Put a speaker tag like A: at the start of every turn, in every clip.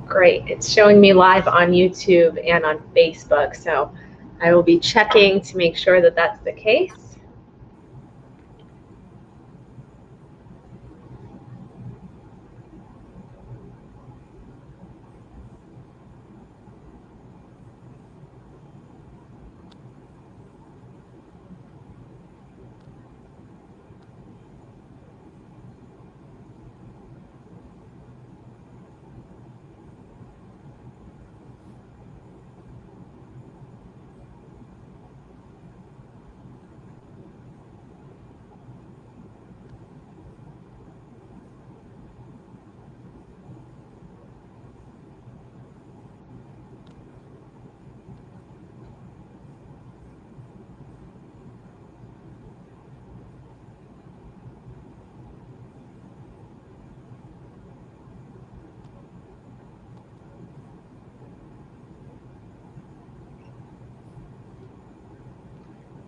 A: Great. It's showing me live on YouTube and on Facebook, so I will be checking to make sure that that's the case.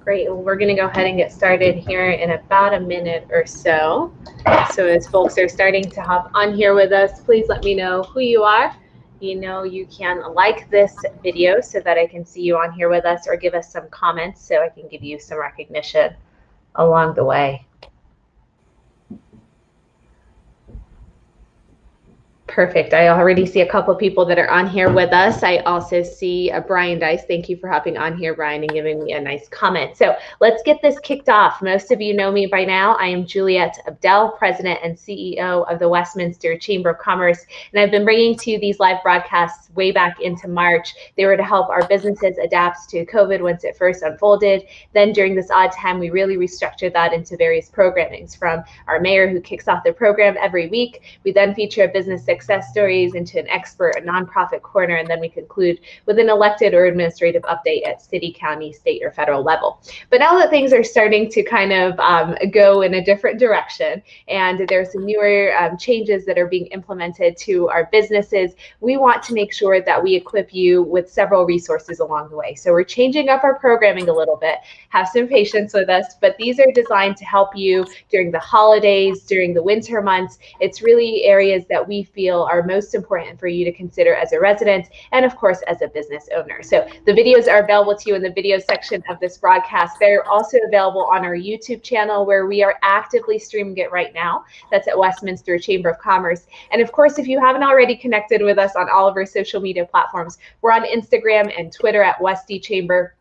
A: Great. Well, we're going to go ahead and get started here in about a minute or so. So as folks are starting to hop on here with us, please let me know who you are. You know, you can like this video so that I can see you on here with us, or give us some comments so I can give you some recognition along the way. Perfect. I already see a couple of people that are on here with us. I also see Brian Dice. Thank you for hopping on here, Brian, and giving me a nice comment. So let's get this kicked off. Most of you know me by now. I am Juliet Abdel, President and CEO of the Westminster Chamber of Commerce, and I've been bringing to you these live broadcasts way back into March. They were to help our businesses adapt to COVID once it first unfolded. Then during this odd time, we really restructured that into various programmings, from our mayor, who kicks off the program every week. We then feature a business success stories, into an expert, a nonprofit corner, and then we conclude with an elected or administrative update at city, county, state, or federal level. But now that things are starting to kind of go in a different direction, and there's some newer changes that are being implemented to our businesses, we want to make sure that we equip you with several resources along the way. So we're changing up our programming a little bit. Have some patience with us, but these are designed to help you during the holidays, during the winter months. It's really areas that we feel are most important for you to consider as a resident, and of course as a business owner. So the videos are available to you in the video section of this broadcast. They're also available on our YouTube channel, where we are actively streaming it right now. That's at Westminster Chamber of Commerce. And of course, if you haven't already connected with us on all of our social media platforms, we're on Instagram and Twitter at Westy Chamber,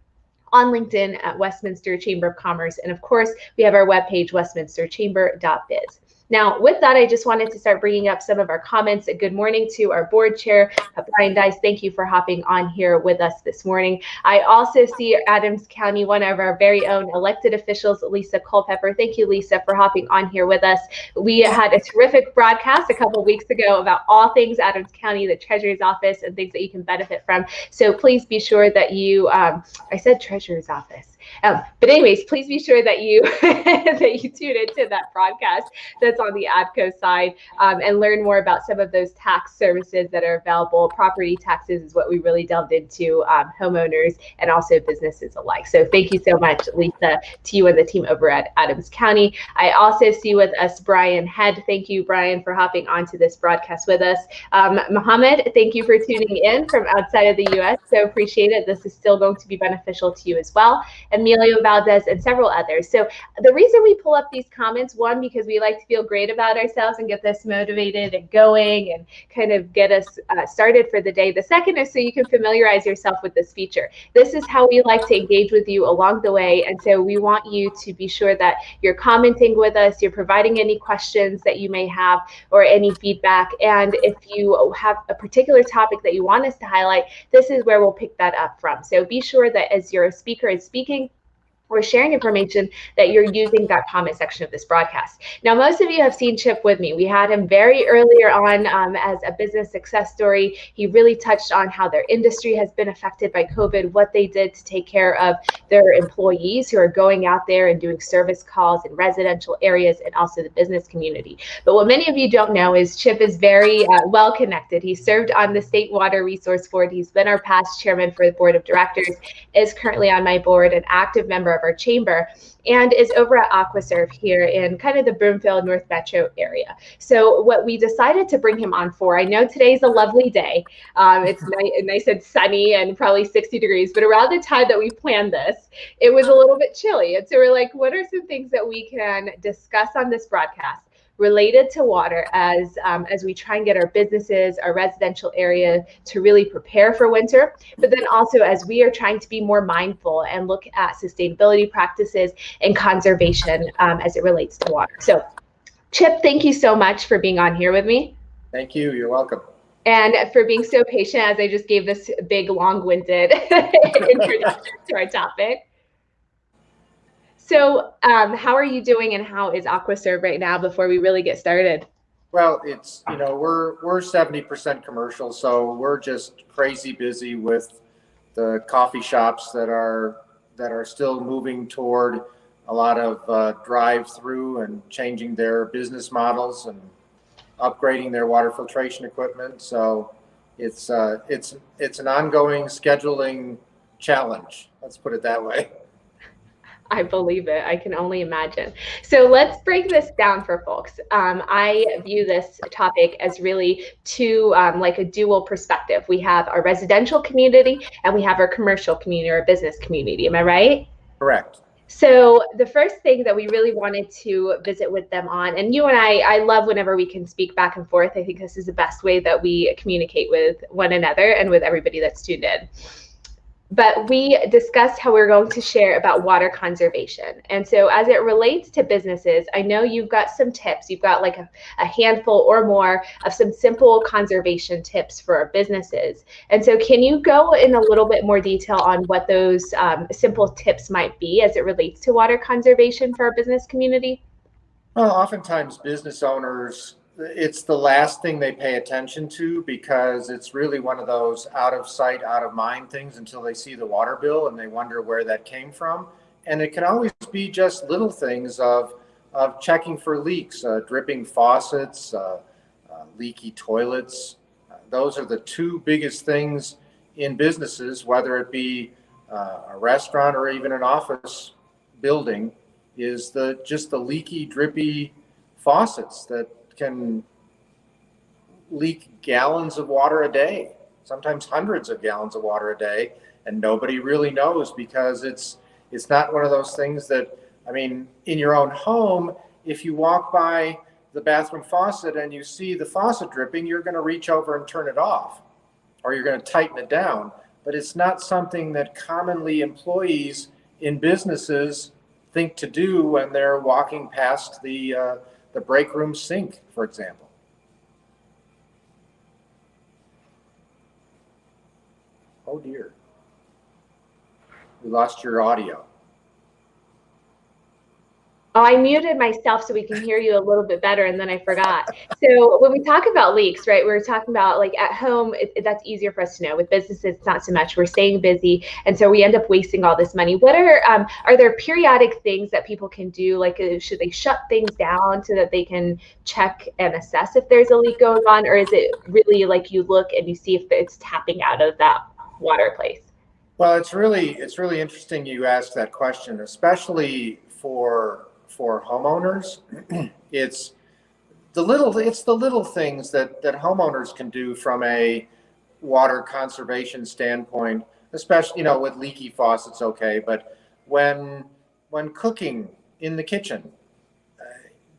A: on LinkedIn at Westminster Chamber of Commerce, and of course, we have our webpage, westminsterchamber.biz. Now, with that, I just wanted to start bringing up some of our comments. Good morning to our board chair, Brian Dice. Thank you for hopping on here with us this morning. I also see Adams County, one of our very own elected officials, Lisa Culpepper. Thank you, Lisa, for hopping on here with us. We had a terrific broadcast a couple of weeks ago about all things Adams County, the Treasurer's Office, and things that you can benefit from. So please be sure that you, I said Treasurer's Office. But anyways, please be sure that you that you tune into that broadcast that's on the ADCO side, and learn more about some of those tax services that are available. Property taxes is what we really delved into, homeowners and also businesses alike. So thank you so much, Lisa, to you and the team over at Adams County. I also see with us Brian Head. Thank you, Brian, for hopping onto this broadcast with us. Mohammed, thank you for tuning in from outside of the U.S. So appreciate it. This is still going to be beneficial to you as well. Emilio Valdez, and several others. So the reason we pull up these comments, one, because we like to feel great about ourselves and get this motivated and going and kind of get us started for the day. The second is so you can familiarize yourself with this feature. This is how we like to engage with you along the way. And so we want you to be sure that you're commenting with us, you're providing any questions that you may have or any feedback. And if you have a particular topic that you want us to highlight, this is where we'll pick that up from. So be sure that as your speaker is speaking, we're sharing information that you're using that comment section of this broadcast. Now, most of you have seen Chip with me. We had him very earlier on as a business success story. He really touched on how their industry has been affected by COVID, what they did to take care of their employees who are going out there and doing service calls in residential areas, and also the business community. But what many of you don't know is Chip is very well connected. He served on the State Water Resource Board. He's been our past chairman for the board of directors, is currently on my board, an active member of of our chamber, and is over at AquaServe here in kind of the Broomfield North Metro area. So what we decided to bring him on for, I know today's a lovely day. It's nice and sunny and probably 60 degrees, but around the time that we planned this, it was a little bit chilly. And so we're like, what are some things that we can discuss on this broadcast related to water as we try and get our businesses, our residential area to really prepare for winter, but then also as we are trying to be more mindful and look at sustainability practices and conservation as it relates to water. So Chip, thank you so much for being on here with me.
B: Thank you. You're welcome.
A: And for being so patient as I just gave this big, long-winded introduction to our topic. So how are you doing and how is AquaServe right now before we really get started?
B: Well, it's, we're 70% commercial, so we're just crazy busy with the coffee shops that are still moving toward a lot of drive-through and changing their business models and upgrading their water filtration equipment. So it's an ongoing scheduling challenge. Let's put it that way.
A: I believe it. I can only imagine. So let's break this down for folks. I view this topic as really two, like a dual perspective. We have our residential community and we have our commercial community or business community. Am I right?
B: Correct.
A: So the first thing that we really wanted to visit with them on, and you and I love whenever we can speak back and forth. I think this is the best way that we communicate with one another and with everybody that's tuned in. But we discussed how we're going to share about water conservation. And so as it relates to businesses, I know you've got some tips. You've got like a handful or more of some simple conservation tips for our businesses. And so can you go in a little bit more detail on what those simple tips might be as it relates to water conservation for our business community?
B: Well, oftentimes business owners, it's the last thing they pay attention to because it's really one of those out of sight, out of mind things until they see the water bill and they wonder where that came from. And it can always be just little things of checking for leaks, dripping faucets, leaky toilets. Those are the two biggest things in businesses, whether it be a restaurant or even an office building, is just the leaky, drippy faucets that can leak gallons of water a day, sometimes hundreds of gallons of water a day, and nobody really knows because it's not one of those things that, I mean, in your own home, if you walk by the bathroom faucet and you see the faucet dripping, you're going to reach over and turn it off, or you're going to tighten it down. But it's not something that commonly employees in businesses think to do when they're walking past the break room sink, for example. Oh dear. We lost your audio.
A: Oh, I muted myself so we can hear you a little bit better, and then I forgot. So when we talk about leaks, right, we're talking about like at home, that's easier for us to know. With businesses, it's not so much. We're staying busy, and so we end up wasting all this money. What are there periodic things that people can do? Like, should they shut things down so that they can check and assess if there's a leak going on, or is it really like you look and you see if it's tapping out of that water place?
B: Well, it's really interesting you ask that question, especially for homeowners. It's the little things that homeowners can do from a water conservation standpoint, especially, with leaky faucets, okay, but when cooking in the kitchen,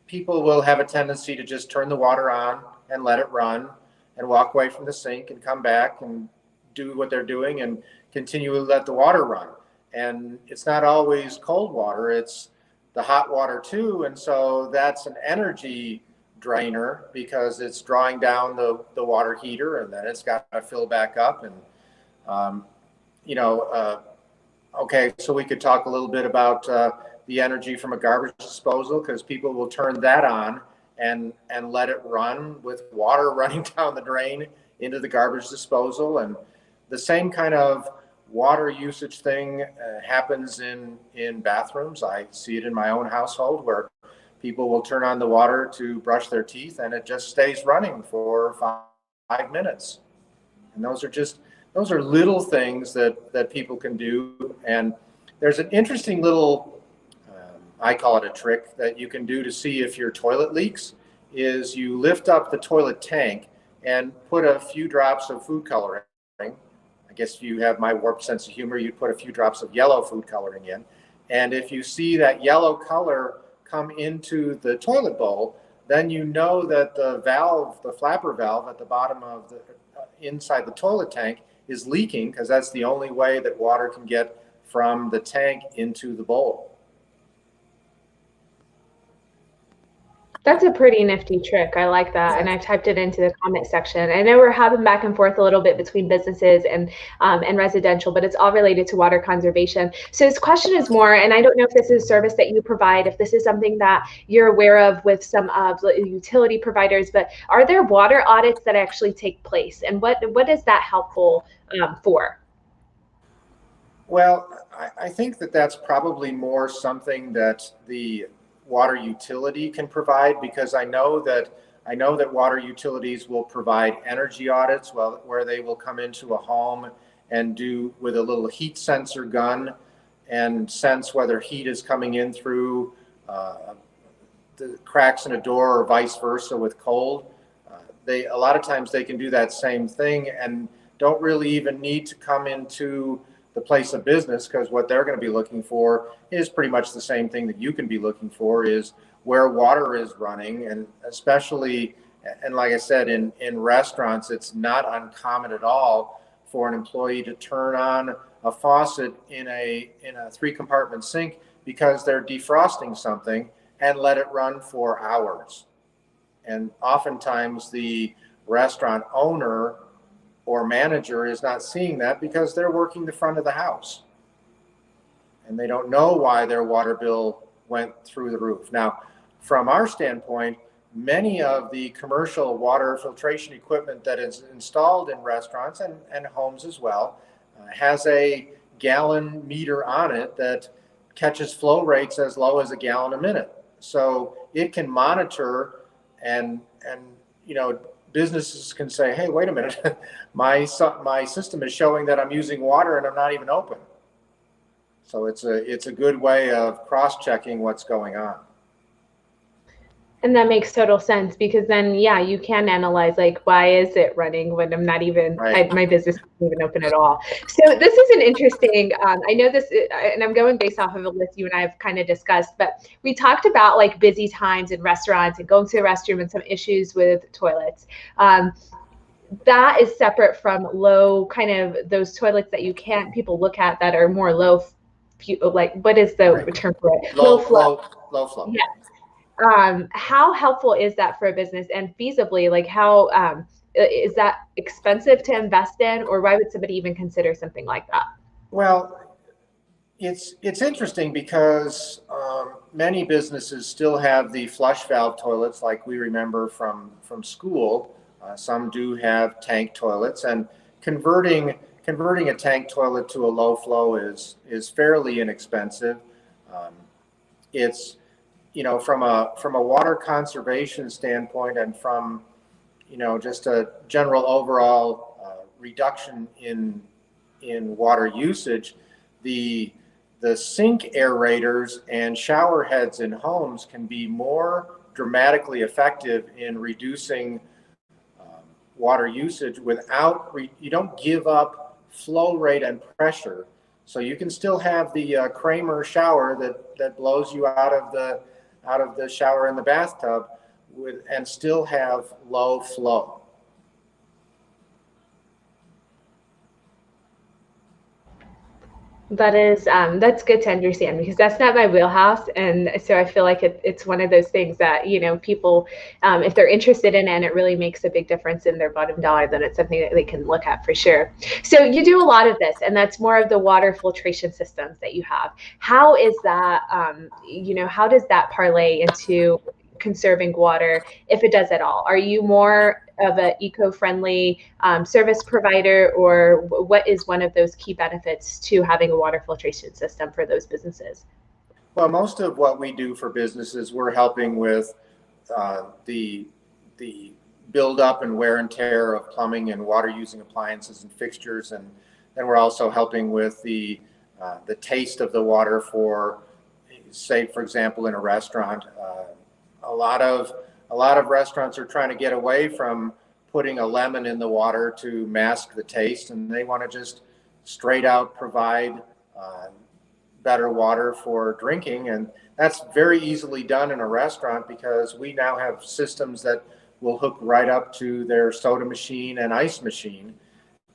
B: people will have a tendency to just turn the water on and let it run and walk away from the sink and come back and do what they're doing and continue to let the water run. And it's not always cold water, it's the hot water too, and so that's an energy drainer because it's drawing down the water heater, and then it's got to fill back up. And okay, so we could talk a little bit about the energy from a garbage disposal, because people will turn that on and let it run with water running down the drain into the garbage disposal. And the same kind of water usage thing happens in bathrooms. I see it in my own household where people will turn on the water to brush their teeth and it just stays running for 5 minutes. And those are little things that people can do. And there's an interesting little, I call it a trick that you can do to see if your toilet leaks, is you lift up the toilet tank and put a few drops of food coloring. I guess if you have my warped sense of humor, you'd put a few drops of yellow food coloring in. And if you see that yellow color come into the toilet bowl, then you know that the valve, the flapper valve at the bottom of the inside the toilet tank is leaking, because that's the only way that water can get from the tank into the bowl.
A: That's a pretty nifty trick. I like that. And I've typed it into the comment section. I know we're having back and forth a little bit between businesses and residential, but it's all related to water conservation. So this question is more, and I don't know if this is a service that you provide, if this is something that you're aware of with some of the utility providers, but are there water audits that actually take place? And what is that helpful for?
B: Well, I think that that's probably more something that the water utility can provide, because I know that water utilities will provide energy audits, where they will come into a home and do with a little heat sensor gun and sense whether heat is coming in through the cracks in a door or vice versa with cold. A lot of times they can do that same thing and don't really even need to come into the place of business, because what they're going to be looking for is pretty much the same thing that you can be looking for, is where water is running. And especially, and like I said, in restaurants, it's not uncommon at all for an employee to turn on a faucet in a 3-compartment sink because they're defrosting something and let it run for hours. And oftentimes the restaurant owner or manager is not seeing that because they're working the front of the house and they don't know why their water bill went through the roof. Now, from our standpoint, many of the commercial water filtration equipment that is installed in restaurants and homes as well has a gallon meter on it that catches flow rates as low as a gallon a minute. So it can monitor and businesses can say, hey, wait a minute, my system is showing that I'm using water and I'm not even open. So it's a good way of cross-checking what's going on.
A: And that makes total sense, because then, yeah, you can analyze, like, why is it running when I'm not even,
B: right.
A: My business isn't even open at all. So this is an interesting, I know this, and I'm going based off of a list you and I have kind of discussed, but we talked about like busy times in restaurants and going to the restroom and some issues with toilets. That is separate from low, kind of those toilets that people look at that are more low, like, what is the term for it?
B: Low flow.
A: Yeah. How helpful is that for a business, and feasibly, like, how is that expensive to invest in, or why would somebody even consider something like that?
B: Well, it's interesting because many businesses still have the flush valve toilets like we remember from school. Some do have tank toilets, and converting a tank toilet to a low flow is fairly inexpensive. It's from a water conservation standpoint, and from just a general overall reduction in water usage, the sink aerators and shower heads in homes can be more dramatically effective in reducing water usage without you don't give up flow rate and pressure. So you can still have the Kramer shower that blows you out of the shower in the bathtub and still have low flow.
A: That is, that's good to understand, because that's not my wheelhouse. And so I feel like it's one of those things that, people, if they're interested in it and it really makes a big difference in their bottom dollar, then it's something that they can look at for sure. So you do a lot of this, and that's more of the water filtration systems that you have. How is that, how does that parlay into conserving water, if it does at all? Are you more of an eco-friendly service provider, or what is one of those key benefits to having a water filtration system for those businesses?
B: Well, most of what we do for businesses, we're helping with the build up and wear and tear of plumbing and water using appliances and fixtures, and then we're also helping with the the taste of the water for, say, for example, in a restaurant. A lot of restaurants are trying to get away from putting a lemon in the water to mask the taste, and they want to just straight out provide better water for drinking. And that's very easily done in a restaurant because we now have systems that will hook right up to their soda machine and ice machine.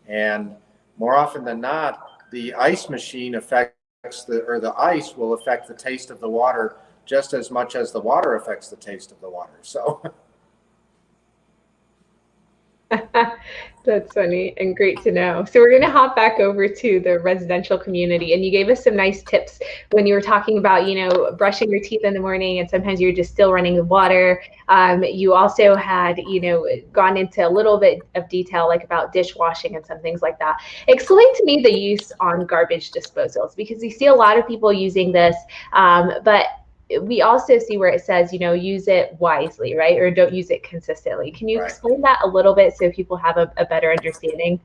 B: And more often than not, the ice machine affects the ice will affect the taste of the water just as much as the water affects the taste of the water. So
A: That's funny and great to know. So we're going to hop back over to the residential community, and you gave us some nice tips when you were talking about, brushing your teeth in the morning, and sometimes you're just still running the water. You also had, gone into a little bit of detail, like about dishwashing and some things like that. Explain to me the use on garbage disposals, because we see a lot of people using this, but we also see where it says, use it wisely, right? Or don't use it consistently. Can you explain that a little bit so people have a better understanding?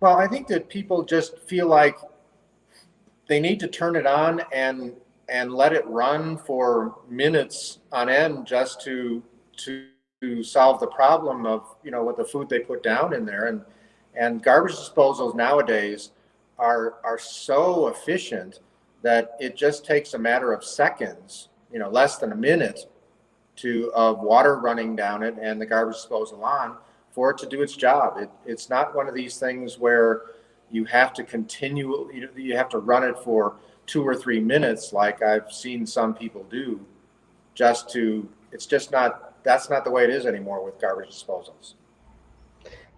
B: Well, I think that people just feel like they need to turn it on and let it run for minutes on end just to solve the problem of, with the food they put down in there. And garbage disposals nowadays are so efficient that it just takes a matter of seconds, less than a minute of water running down it and the garbage disposal on for it to do its job. It's not one of these things where you have to you have to run it for 2 or 3 minutes like I've seen some people do that's not the way it is anymore with garbage disposals.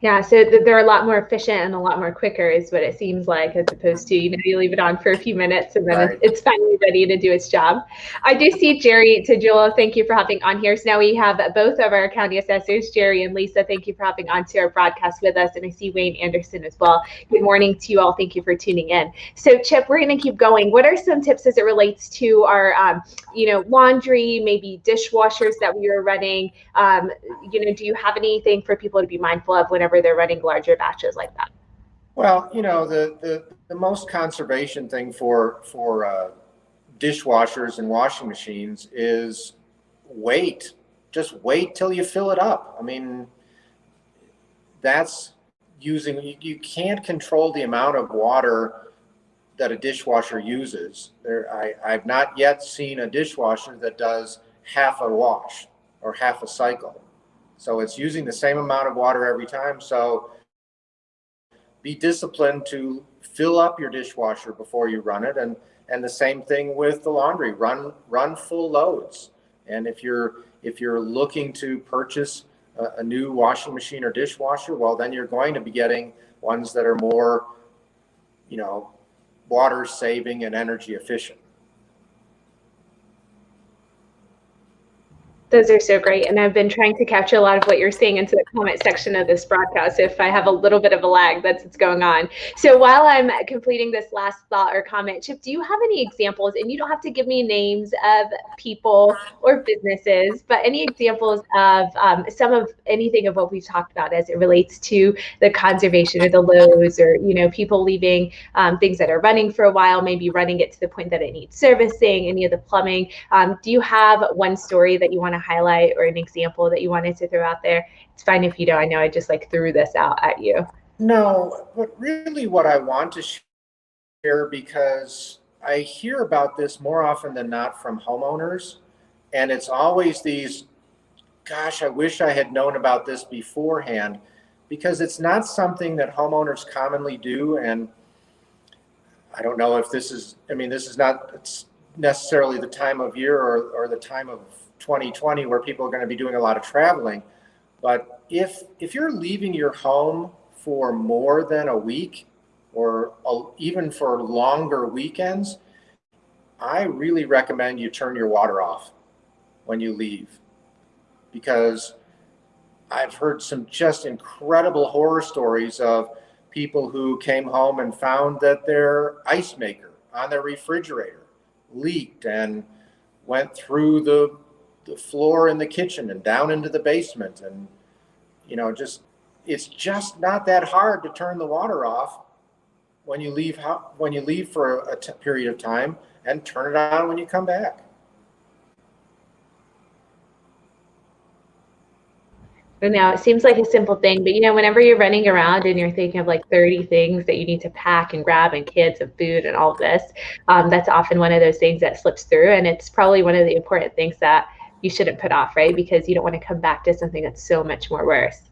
A: Yeah, so they're a lot more efficient and a lot more quicker is what it seems like, as opposed to, you leave it on for a few minutes and then it's finally ready to do its job. I do see Jerry Tajula, thank you for hopping on here. So now we have both of our county assessors, Jerry and Lisa, thank you for hopping onto our broadcast with us. And I see Wayne Anderson as well. Good morning to you all. Thank you for tuning in. So Chip, we're going to keep going. What are some tips as it relates to our, laundry, maybe dishwashers that we are running? Do you have anything for people to be mindful of whenever they're running larger batches like that?
B: Well, the most conservation thing for dishwashers and washing machines is wait. Just wait till you fill it up. I mean, you can't control the amount of water that a dishwasher uses. I've not yet seen a dishwasher that does half a wash or half a cycle. So it's using the same amount of water every time. So be disciplined to fill up your dishwasher before you run it. And the same thing with the laundry, run full loads. And if you're looking to purchase a new washing machine or dishwasher, well, then you're going to be getting ones that are more, water saving and energy efficient.
A: Those are so great. And I've been trying to capture a lot of what you're saying into the comment section of this broadcast. If I have a little bit of a lag, that's what's going on. So while I'm completing this last thought or comment, Chip, do you have any examples? And you don't have to give me names of people or businesses, but any examples of anything of what we've talked about as it relates to the conservation or the lows, or, people leaving things that are running for a while, maybe running it to the point that it needs servicing, any of the plumbing. Do you have one story that you want to highlight or an example that you wanted to throw out there? It's fine if you don't. I know I just threw this out at you.
B: No, but really what I want to share, because I hear about this more often than not from homeowners, and it's always these, gosh, I wish I had known about this beforehand, because it's not something that homeowners commonly do. And I don't know if this is not necessarily the time of year or the time of 2020 where people are going to be doing a lot of traveling. But if you're leaving your home for more than a week or even for longer weekends, I really recommend you turn your water off when you leave, because I've heard some just incredible horror stories of people who came home and found that their ice maker on their refrigerator leaked and went through the floor in the kitchen and down into the basement. And, it's just not that hard to turn the water off when you leave for a period of time, and turn it on when you come back.
A: Now it seems like a simple thing, but whenever you're running around and you're thinking of like 30 things that you need to pack and grab and kids and food and all of this, that's often one of those things that slips through. And it's probably one of the important things that you shouldn't put off, right? Because you don't want to come back to something that's so much more worse.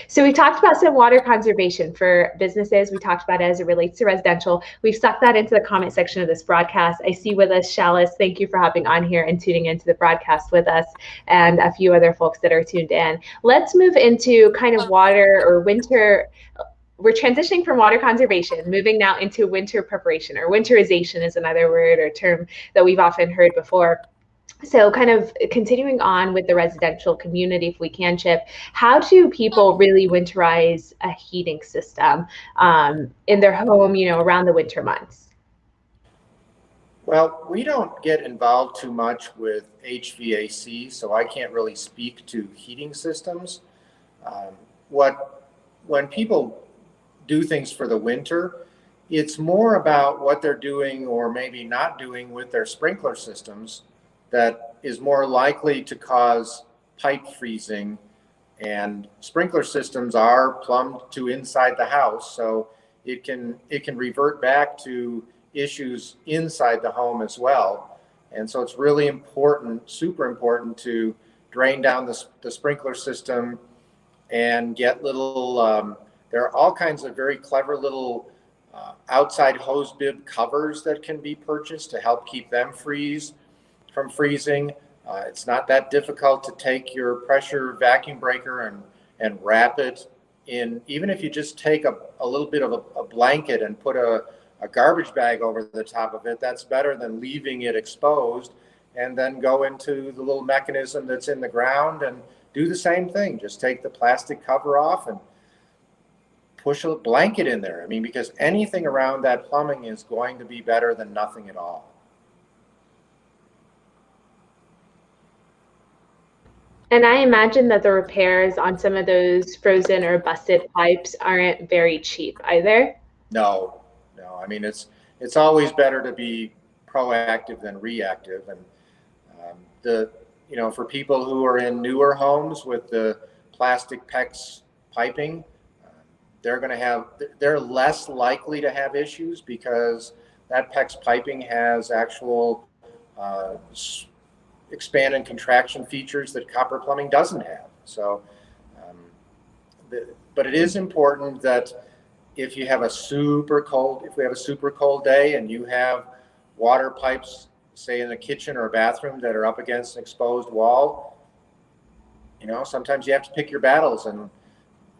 A: So we talked about some water conservation for businesses. We talked about it as it relates to residential. We've stuck that into the comment section of this broadcast. I see with us Chalice. Thank you for hopping on here and tuning into the broadcast with us, and a few other folks that are tuned in. Let's move into kind of water or winter. We're transitioning from water conservation, moving now into winter preparation, or winterization is another word or term that we've often heard before. So kind of continuing on with the residential community, if we can, Chip, how do people really winterize a heating system in their home, around the winter months?
B: Well, we don't get involved too much with HVAC, so I can't really speak to heating systems. When people do things for the winter, it's more about what they're doing or maybe not doing with their sprinkler systems that is more likely to cause pipe freezing. And sprinkler systems are plumbed to inside the house, so it can revert back to issues inside the home as well. And so it's really important, super important, to drain down the sprinkler system and get little there are all kinds of very clever little outside hose bib covers that can be purchased to help keep them from freezing. It's not that difficult to take your pressure vacuum breaker and wrap it in. Even if you just take a little bit of a blanket and put a garbage bag over the top of it, that's better than leaving it exposed, and then go into the little mechanism that's in the ground and do the same thing. Just take the plastic cover off and push a blanket in there. I mean, because anything around that plumbing is going to be better than nothing at all.
A: And I imagine that the repairs on some of those frozen or busted pipes aren't very cheap either.
B: No. I mean, it's always better to be proactive than reactive. And for people who are in newer homes with the plastic PEX piping, they're less likely to have issues because that PEX piping has actual expand and contraction features that copper plumbing doesn't have. So, but it is important that if we have a super cold day and you have water pipes, say in a kitchen or a bathroom, that are up against an exposed wall, sometimes you have to pick your battles and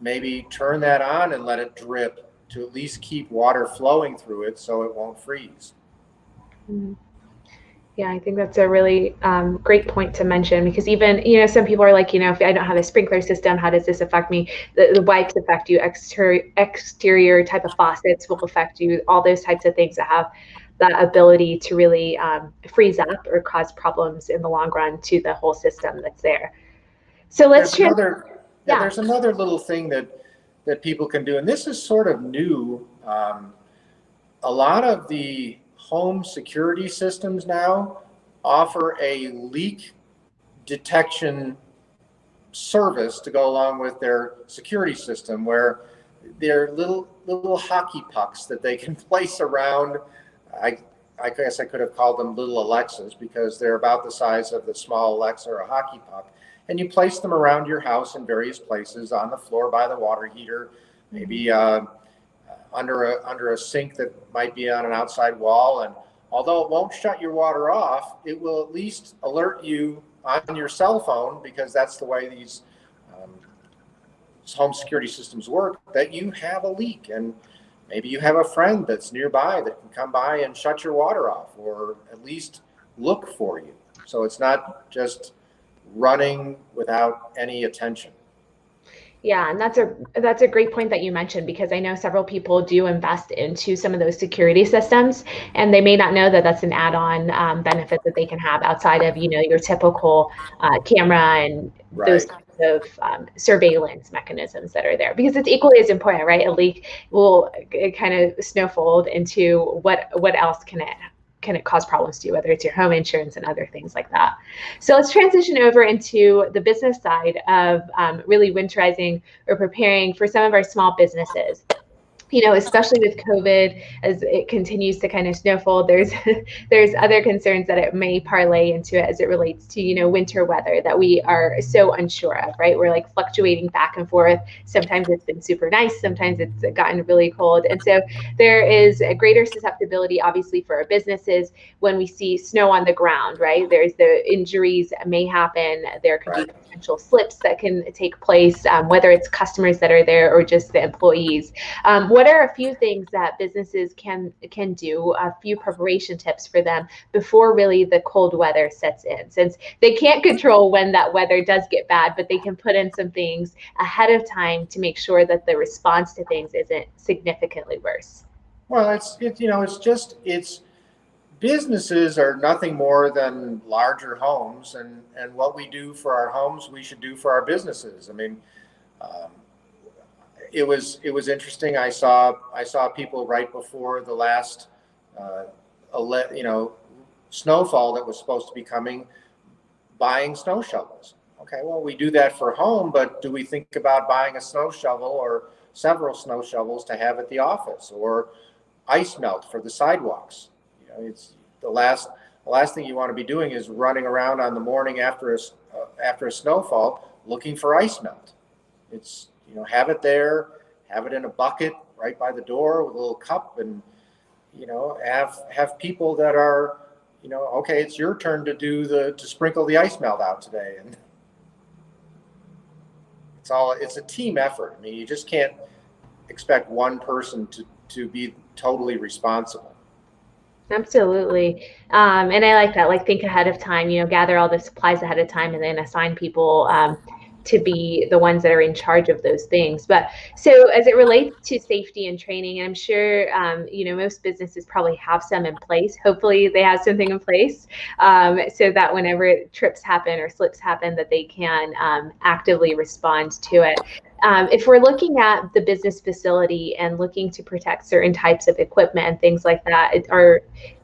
B: maybe turn that on and let it drip to at least keep water flowing through it so it won't freeze.
A: Mm-hmm. Yeah, I think that's a really great point to mention, because even, some people are like, if I don't have a sprinkler system, how does this affect me? The wipes affect you, exterior type of faucets will affect you, all those types of things that have that ability to really freeze up or cause problems in the long run to the whole system that's there. So let's
B: there's another little thing that people can do, and this is sort of new. A lot of the home security systems now offer a leak detection service to go along with their security system, where they're little hockey pucks that they can place around. I guess I could have called them little Alexas, because they're about the size of the small Alexa or a hockey puck. And you place them around your house in various places, on the floor by the water heater, maybe under a sink that might be on an outside wall. And although it won't shut your water off, it will at least alert you on your cell phone, because that's the way these home security systems work, that you have a leak. And maybe you have a friend that's nearby that can come by and shut your water off, or at least look for you. So it's not just running without any attention.
A: Yeah, and that's a great point that you mentioned, because I know several people do invest into some of those security systems, and they may not know that that's an add-on benefit that they can have outside of your typical camera and those of surveillance mechanisms that are there, because it's equally as important, right? A leak will kind of snowfold into what else can it cause problems to you, whether it's your home insurance and other things like that. So let's transition over into the business side of really winterizing or preparing for some of our small businesses. Especially with COVID, as it continues to kind of snowfold, there's other concerns that it may parlay into it as it relates to, winter weather that we are so unsure of, right? We're like fluctuating back and forth. Sometimes it's been super nice, sometimes it's gotten really cold. And so there is a greater susceptibility, obviously, for our businesses when we see snow on the ground, right? There's the injuries that may happen. There could be potential slips that can take place, whether it's customers that are there or just the employees. What are a few things that businesses can do, a few preparation tips for them before really the cold weather sets in? Since they can't control when that weather does get bad, but they can put in some things ahead of time to make sure that the response to things isn't significantly worse.
B: Well, it's businesses are nothing more than larger homes, and what we do for our homes, we should do for our businesses. I mean, it was interesting. I saw people right before the last snowfall that was supposed to be coming, buying snow shovels. Okay, well, we do that for home, but do we think about buying a snow shovel or several snow shovels to have at the office, or ice melt for the sidewalks? It's the last thing you want to be doing is running around on the morning after a snowfall looking for ice melt. It's have it there, have it in a bucket right by the door with a little cup, and have people that are okay, it's your turn to sprinkle the ice melt out today, and it's a team effort. I mean, you just can't expect one person to be totally responsible.
A: Absolutely. And I like that, like think ahead of time, gather all the supplies ahead of time and then assign people to be the ones that are in charge of those things. But so as it relates to safety and training, I'm sure, most businesses probably have some in place. Hopefully they have something in place so that whenever trips happen or slips happen, that they can actively respond to it. If we're looking at the business facility and looking to protect certain types of equipment and things like that,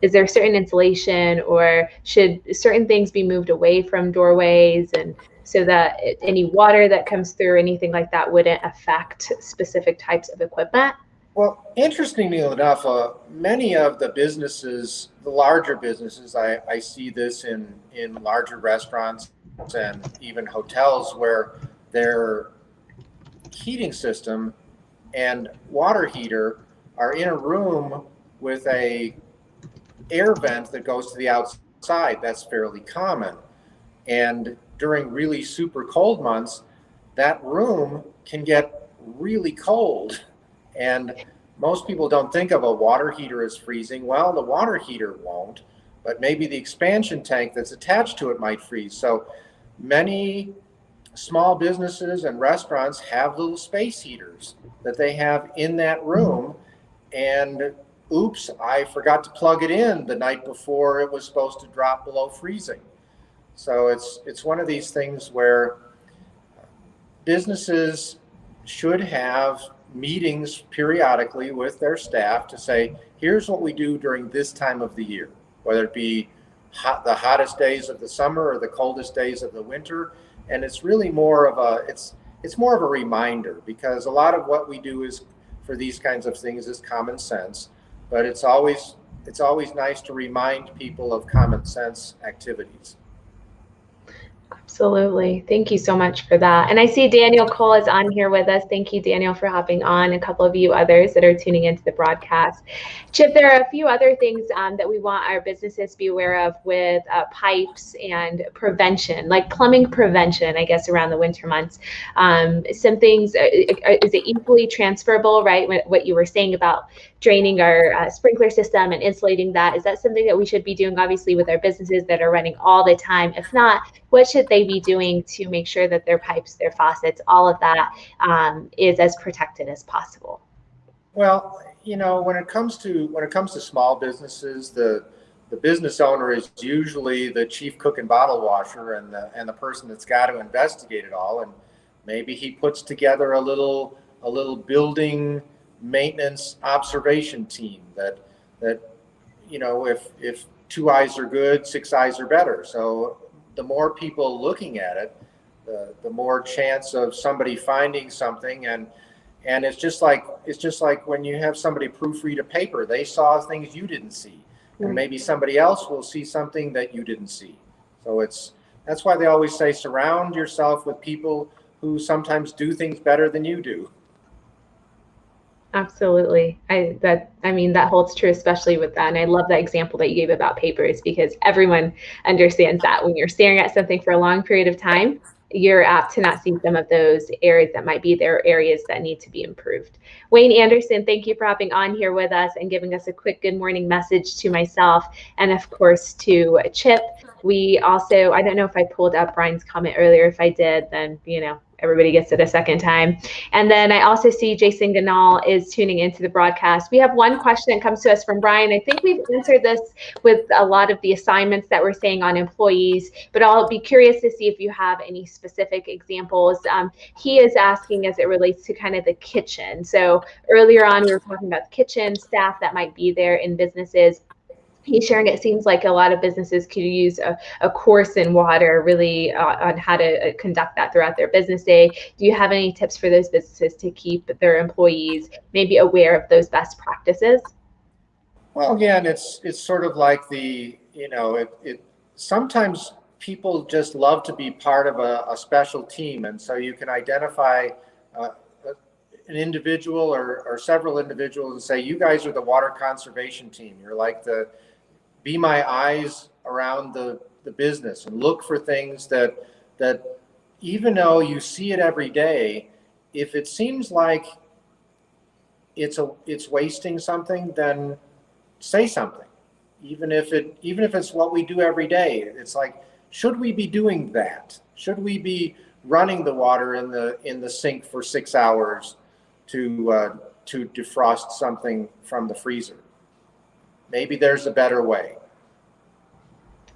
A: is there certain insulation, or should certain things be moved away from doorways, and so that any water that comes through or anything like that wouldn't affect specific types of equipment?
B: Well, interestingly enough, many of the businesses, the larger businesses, I see this in larger restaurants and even hotels, where their heating system and water heater are in a room with a air vent that goes to the outside. That's fairly common. And during really super cold months, that room can get really cold. And most people don't think of a water heater as freezing. Well, the water heater won't, but maybe the expansion tank that's attached to it might freeze. So many small businesses and restaurants have little space heaters that they have in that room, and oops, I forgot to plug it in the night before it was supposed to drop below freezing. So it's one of these things where businesses should have meetings periodically with their staff to say, here's what we do during this time of the year, whether it be the hottest days of the summer or the coldest days of the winter. And it's really more of a reminder, because a lot of what we do is for these kinds of things is common sense, but it's always nice to remind people of common sense activities.
A: Absolutely. Thank you so much for that. And I see Daniel Cole is on here with us. Thank you, Daniel, for hopping on. A couple of you others that are tuning into the broadcast. Chip, there are a few other things that we want our businesses to be aware of with pipes and prevention, like plumbing prevention, I guess, around the winter months. Some things, is it equally transferable, right? What you were saying about draining our sprinkler system and insulating that, is that something that we should be doing, obviously, with our businesses that are running all the time? If not, what should they be doing to make sure that their pipes, their faucets, all of that is as protected as possible?
B: Well, when it comes to small businesses, the the business owner is usually the chief cook and bottle washer and the person that's got to investigate it all. And maybe he puts together a little building maintenance observation team that if 2 eyes are good, 6 eyes are better. So the more people looking at it, the more chance of somebody finding something. And it's just like when you have somebody proofread a paper, they saw things you didn't see. And maybe somebody else will see something that you didn't see. So that's why they always say surround yourself with people who sometimes do things better than you do.
A: Absolutely. That holds true, especially with that. And I love that example that you gave about papers, because everyone understands that when you're staring at something for a long period of time, you're apt to not see some of those areas that might be there, areas that need to be improved. Wayne Anderson, thank you for hopping on here with us and giving us a quick good morning message to myself and of course to Chip. We also, I don't know if I pulled up Brian's comment earlier. If I did, then, everybody gets it a second time. And then I also see Jason Ganal is tuning into the broadcast. We have one question that comes to us from Brian. I think we've answered this with a lot of the assignments that we're saying on employees, but I'll be curious to see if you have any specific examples. He is asking as it relates to kind of the kitchen. So earlier on, we were talking about the kitchen staff that might be there in businesses. He's sharing it seems like a lot of businesses could use a course in water really on how to conduct that throughout their business day. Do you have any tips for those businesses to keep their employees maybe aware of those best practices?
B: Well, again, it's sort of like sometimes people just love to be part of a special team. And so you can identify an individual or several individuals and say, you guys are the water conservation team. You're like be my eyes around the business and look for things that even though you see it every day, if it seems like it's wasting something, then say something. Even if it's what we do every day, it's like, should we be doing that? Should we be running the water in the sink for 6 hours to defrost something from the freezer? Maybe there's a better way.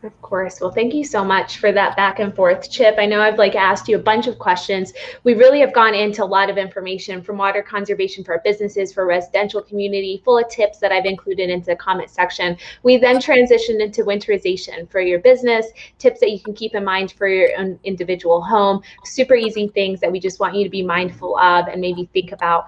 A: Of course. Well, thank you so much for that back and forth, Chip. I know I've asked you a bunch of questions. We really have gone into a lot of information from water conservation for our businesses, for residential community, full of tips that I've included into the comment section. We then transitioned into winterization for your business, tips that you can keep in mind for your own individual home, super easy things that we just want you to be mindful of and maybe think about,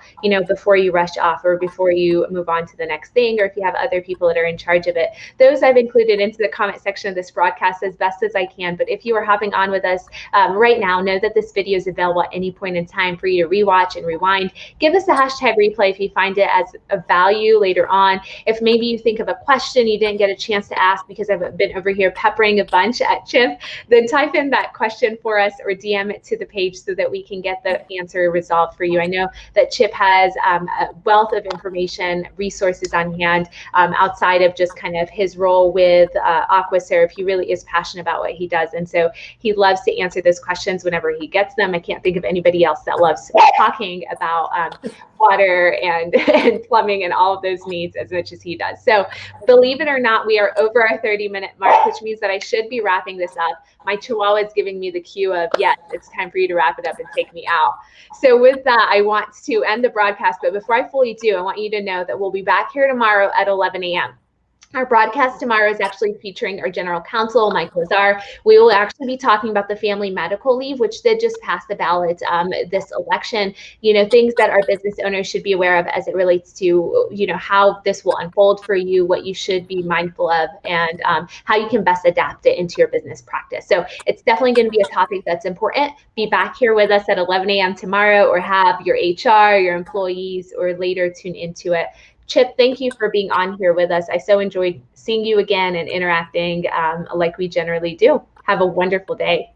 A: before you rush off or before you move on to the next thing, or if you have other people that are in charge of it. Those I've included into the comment section of this broadcast as best as I can. But if you are hopping on with us right now, know that this video is available at any point in time for you to rewatch and rewind. Give us a hashtag replay if you find it as a value later on. If maybe you think of a question you didn't get a chance to ask because I've been over here peppering a bunch at Chip, then type in that question for us or DM it to the page so that we can get the answer resolved for you. I know that Chip has a wealth of information, resources on hand outside of just kind of his role with AquaServe. He really is passionate about what he does. And so he loves to answer those questions whenever he gets them. I can't think of anybody else that loves talking about water and plumbing and all of those needs as much as he does. So believe it or not, we are over our 30-minute mark, which means that I should be wrapping this up. My chihuahua is giving me the cue of, yes, it's time for you to wrap it up and take me out. So with that, I want to end the broadcast. But before I fully do, I want you to know that we'll be back here tomorrow at 11 a.m. Our broadcast tomorrow is actually featuring our general counsel, Mike Lazar. We will actually be talking about the family medical leave, which did just pass the ballot this election. Things that our business owners should be aware of as it relates to, how this will unfold for you, what you should be mindful of, and how you can best adapt it into your business practice. So it's definitely going to be a topic that's important. Be back here with us at 11 a.m. tomorrow, or have your HR, your employees, or later tune into it. Chip, thank you for being on here with us. I so enjoyed seeing you again and interacting like we generally do. Have a wonderful day.